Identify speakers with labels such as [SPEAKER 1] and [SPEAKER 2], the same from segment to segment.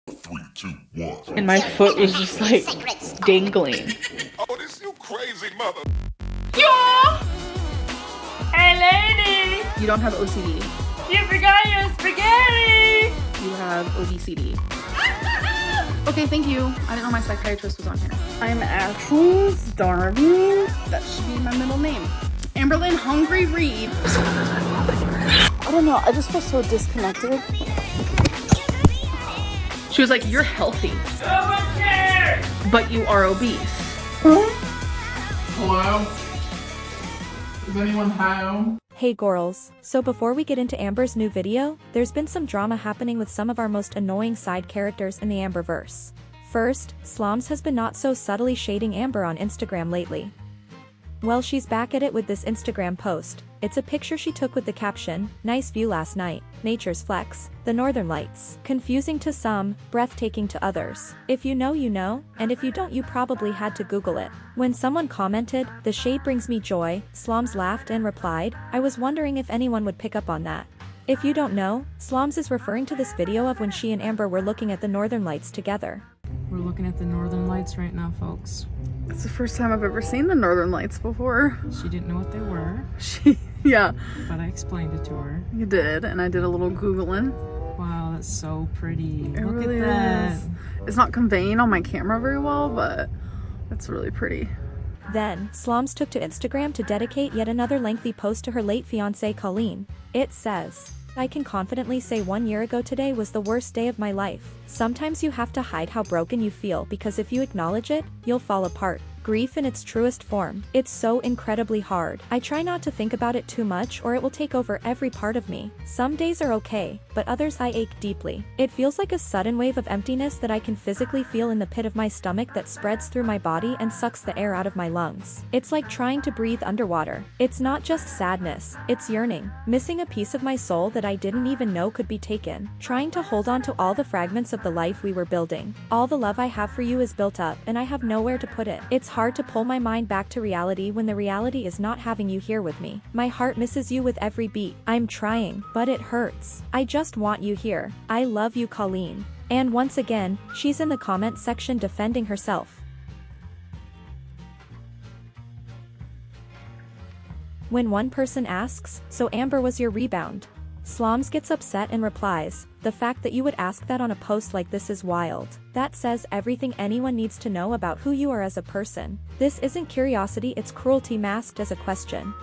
[SPEAKER 1] Three, two, one.
[SPEAKER 2] And my foot was just like dangling.
[SPEAKER 1] Oh, this you crazy mother.
[SPEAKER 3] Yo! Hey, lady!
[SPEAKER 2] You don't have OCD.
[SPEAKER 3] You forgot your spaghetti!
[SPEAKER 2] You have ODCD. Okay, thank you. I didn't know my psychiatrist was on here. I'm actually starving. That should be my middle name. Amberlynn Hungry Reed. I don't know. I just feel so disconnected. She was like, you're healthy, but you are obese.
[SPEAKER 4] Hello? Is anyone home?
[SPEAKER 5] Hey girls, so before we get into Amber's new video, there's been some drama happening with some of our most annoying side characters in the Amberverse. First, Sloms has been not so subtly shading Amber on Instagram lately. Well, she's back at it with this Instagram post. It's a picture she took with the caption, "Nice view last night, nature's flex, the northern lights." Confusing to some, breathtaking to others. If you know, you know, and if you don't, you probably had to Google it. When someone commented, "The shade brings me joy," Sloms laughed and replied, "I was wondering if anyone would pick up on that." If you don't know, Sloms is referring to this video of when she and Amber were looking at the northern lights together.
[SPEAKER 6] We're looking at the northern lights right now, folks.
[SPEAKER 2] It's the first time I've ever seen the northern lights before.
[SPEAKER 6] She didn't know what they were,
[SPEAKER 2] Yeah,
[SPEAKER 6] but I explained it to her.
[SPEAKER 2] you did, and I did a little Googling.
[SPEAKER 6] Wow, that's so pretty.
[SPEAKER 2] It
[SPEAKER 6] Look
[SPEAKER 2] really
[SPEAKER 6] at that.
[SPEAKER 2] is. It's not conveying on my camera very well, but it's really pretty.
[SPEAKER 5] Then, Sloms took to Instagram to dedicate yet another lengthy post to her late fiancé Colleen. It says, "I can confidently say 1 year ago today was the worst day of my life. Sometimes you have to hide how broken you feel because if you acknowledge it, you'll fall apart. Grief in its truest form. It's so incredibly hard. I try not to think about it too much or it will take over every part of me. Some days are okay, but others I ache deeply. It feels like a sudden wave of emptiness that I can physically feel in the pit of my stomach that spreads through my body and sucks the air out of my lungs. It's like trying to breathe underwater. It's not just sadness, it's yearning. Missing a piece of my soul that I didn't even know could be taken. Trying to hold on to all the fragments of the life we were building. All the love I have for you is built up and I have nowhere to put it. It's hard to pull my mind back to reality when the reality is not having you here with me. My heart misses you with every beat. I'm trying, but it hurts. I just want you here. I love you, Colleen." And once again, she's in the comment section defending herself. When one person asks, "So Amber was your rebound?" Sloms gets upset and replies, "The fact that you would ask that on a post like this is wild. That says everything anyone needs to know about who you are as a person. This isn't curiosity, it's cruelty masked as a question."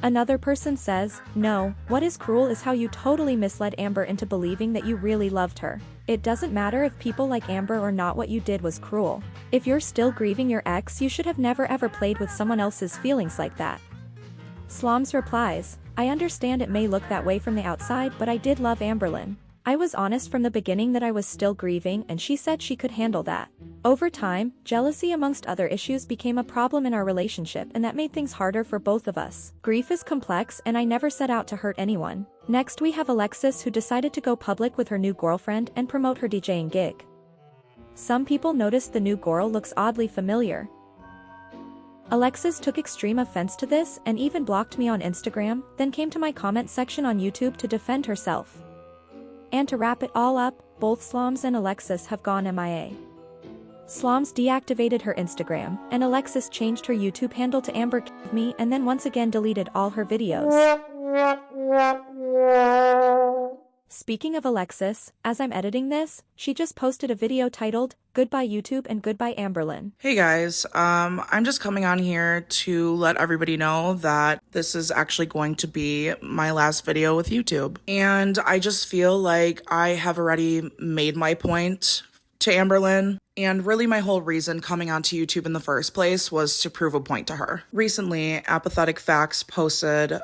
[SPEAKER 5] Another person says, "No, what is cruel is how you totally misled Amber into believing that you really loved her. It doesn't matter if people like Amber or not, what you did was cruel. If you're still grieving your ex, you should have never ever played with someone else's feelings like that." Sloms replies, "I understand it may look that way from the outside, but I did love Amberlynn. I was honest from the beginning that I was still grieving and she said she could handle that. Over time, jealousy amongst other issues became a problem in our relationship and that made things harder for both of us. Grief is complex and I never set out to hurt anyone." Next we have Alexis, who decided to go public with her new girlfriend and promote her DJing gig. Some people noticed the new girl looks oddly familiar. Alexis took extreme offense to this and even blocked me on Instagram, then came to my comment section on YouTube to defend herself. And to wrap it all up, both Sloms and Alexis have gone MIA. Sloms deactivated her Instagram, and Alexis changed her YouTube handle to Amber Me and then once again deleted all her videos. Speaking of Alexis, as I'm editing this, she just posted a video titled, "Goodbye YouTube and Goodbye Amberlynn."
[SPEAKER 7] Hey guys, I'm just coming on here to let everybody know that this is actually going to be my last video with YouTube. And I just feel like I have already made my point to Amberlynn. And really my whole reason coming onto YouTube in the first place was to prove a point to her. Recently, apatheticfaxx posted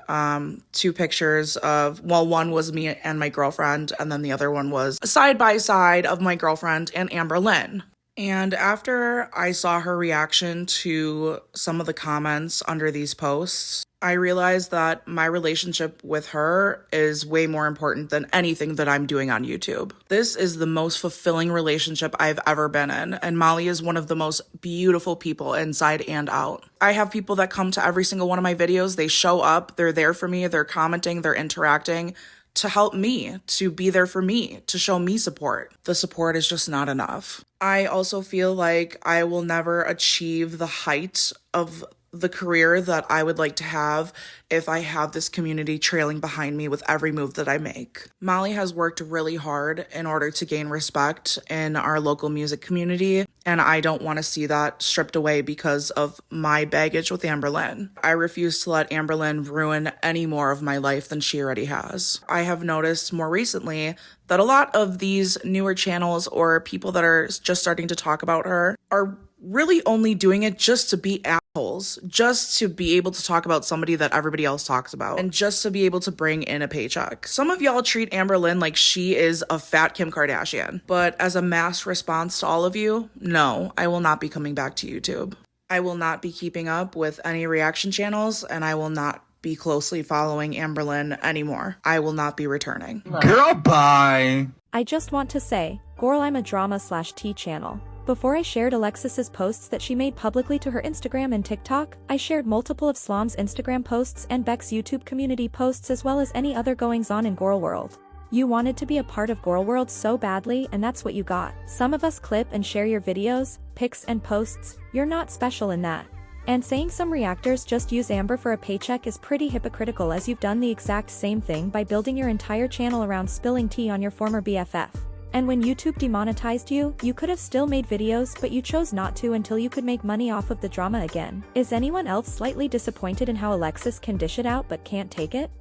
[SPEAKER 7] 2 pictures of, well, one was me and my girlfriend, and then the other one was a side-by-side of my girlfriend and Amberlynn. And after I saw her reaction to some of the comments under these posts, I realized that my relationship with her is way more important than anything that I'm doing on YouTube. This is the most fulfilling relationship I've ever been in, and Molly is one of the most beautiful people inside and out. I have people that come to every single one of my videos. They show up, they're there for me, they're commenting, they're interacting. to help me, to be there for me, to show me support. The support is just not enough. I also feel like I will never achieve the height of the career that I would like to have if I have this community trailing behind me with every move that I make. Molly has worked really hard in order to gain respect in our local music community, and I don't want to see that stripped away because of my baggage with Amberlynn. I refuse to let Amberlynn ruin any more of my life than she already has. I have noticed more recently that a lot of these newer channels or people that are just starting to talk about her are really only doing it just to be assholes, just to be able to talk about somebody that everybody else talks about, and just to be able to bring in a paycheck. Some of y'all treat Amberlynn like she is a fat Kim Kardashian, but as a mass response to all of you, no, I will not be coming back to YouTube. I will not be keeping up with any reaction channels, and I will not be closely following Amberlynn anymore. I will not be returning.
[SPEAKER 8] Goodbye.
[SPEAKER 5] I just want to say, Gorl, I'm a drama/tea channel. Before I shared Alexis's posts that she made publicly to her Instagram and TikTok, I shared multiple of Slom's Instagram posts and Beck's YouTube community posts as well as any other goings-on in Gorlworld. You wanted to be a part of Gorlworld so badly, and that's what you got. Some of us clip and share your videos, pics and posts. You're not special in that. And saying some reactors just use Amber for a paycheck is pretty hypocritical, as you've done the exact same thing by building your entire channel around spilling tea on your former BFF. And when YouTube demonetized you, you could have still made videos, but you chose not to until you could make money off of the drama again. Is anyone else slightly disappointed in how Alexis can dish it out but can't take it?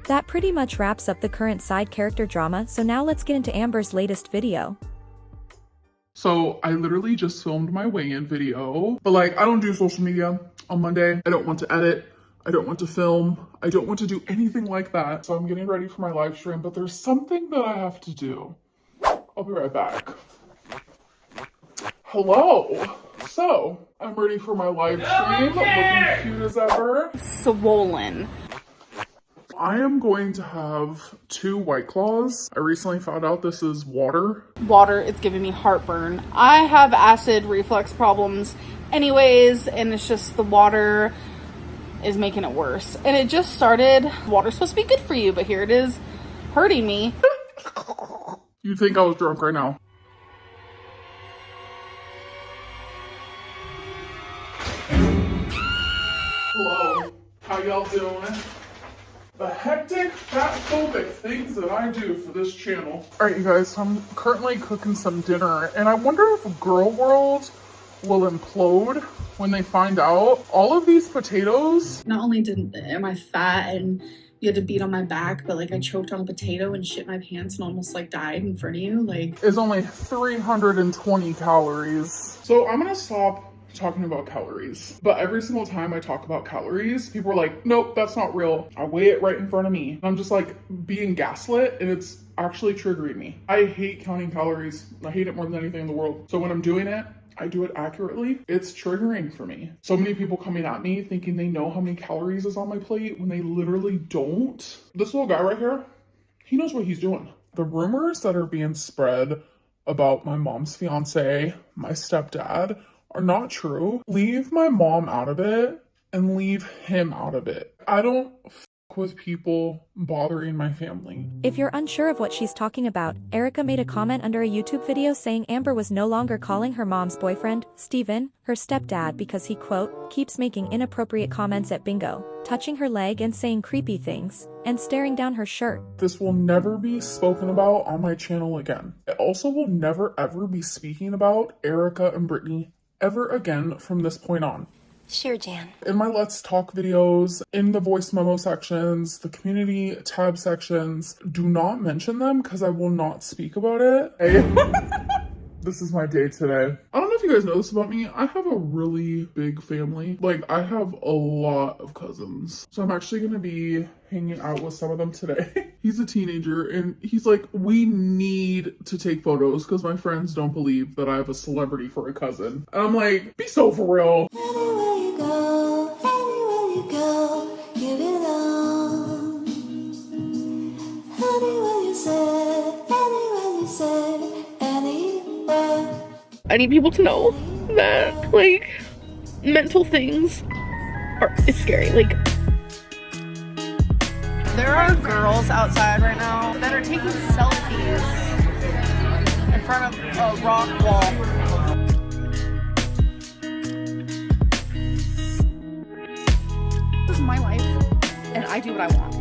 [SPEAKER 5] That pretty much wraps up the current side character drama, so now let's get into Amber's latest video.
[SPEAKER 4] So I literally just filmed my weigh-in video, but like, I don't do social media on Monday. I don't want to edit. I don't want to film. I don't want to do anything like that. So I'm getting ready for my live stream, but there's something that I have to do. I'll be right back. Hello. So I'm ready for my live stream, looking cute as ever.
[SPEAKER 2] Swollen.
[SPEAKER 4] I am going to have 2 White Claws. I recently found out this is water.
[SPEAKER 2] Water is giving me heartburn. I have acid reflux problems anyways, and it's just the water is making it worse. And it just started. Water's supposed to be good for you, but here it is hurting me.
[SPEAKER 4] You'd think I was drunk right now. Hello, how y'all doing? The hectic, fat-phobic things that I do for this channel. All right, you guys, so I'm currently cooking some dinner, and I wonder if Gorlworld will implode when they find out all of these potatoes.
[SPEAKER 9] Not only am I fat and you had to beat on my back, but like I choked on a potato and shit my pants and almost like died in front of you. Like,
[SPEAKER 4] is only 320 calories. So I'm gonna stop talking about calories, but every single time I talk about calories, people are like, nope, that's not real. I weigh it right in front of me. And I'm just like being gaslit, and it's actually triggering me. I hate counting calories. I hate it more than anything in the world. So when I'm doing it, I do it accurately. It's triggering for me. So many people coming at me thinking they know how many calories is on my plate when they literally don't. This little guy right here, he knows what he's doing. The rumors that are being spread about my mom's fiance, my stepdad, are not true. Leave my mom out of it and leave him out of it. I don't with people bothering my family.
[SPEAKER 5] If you're unsure of what she's talking about, Erica made a comment under a YouTube video saying Amber was no longer calling her mom's boyfriend, Steven, her stepdad, because he, quote, keeps making inappropriate comments at bingo, touching her leg and saying creepy things, and staring down her shirt.
[SPEAKER 4] This will never be spoken about on my channel again. It also will never ever be speaking about Erica and Brittany ever again from this point on.
[SPEAKER 10] Sure, Jan.
[SPEAKER 4] In my Let's Talk videos, in the voice memo sections, the community tab sections, do not mention them because I will not speak about it. This is my day today. I don't know if you guys know this about me. I have a really big family. Like, I have a lot of cousins. So I'm actually going to be hanging out with some of them today. He's a teenager and he's like, we need to take photos because my friends don't believe that I have a celebrity for a cousin. And I'm like, be so for real.
[SPEAKER 10] Anywhere you go, you belong. Anywhere you say, anywhere.
[SPEAKER 2] I need people to know that, like, mental things is scary. Like, There are girls outside right now that are taking selfies in front of a rock wall. This is my life, and I do what I want.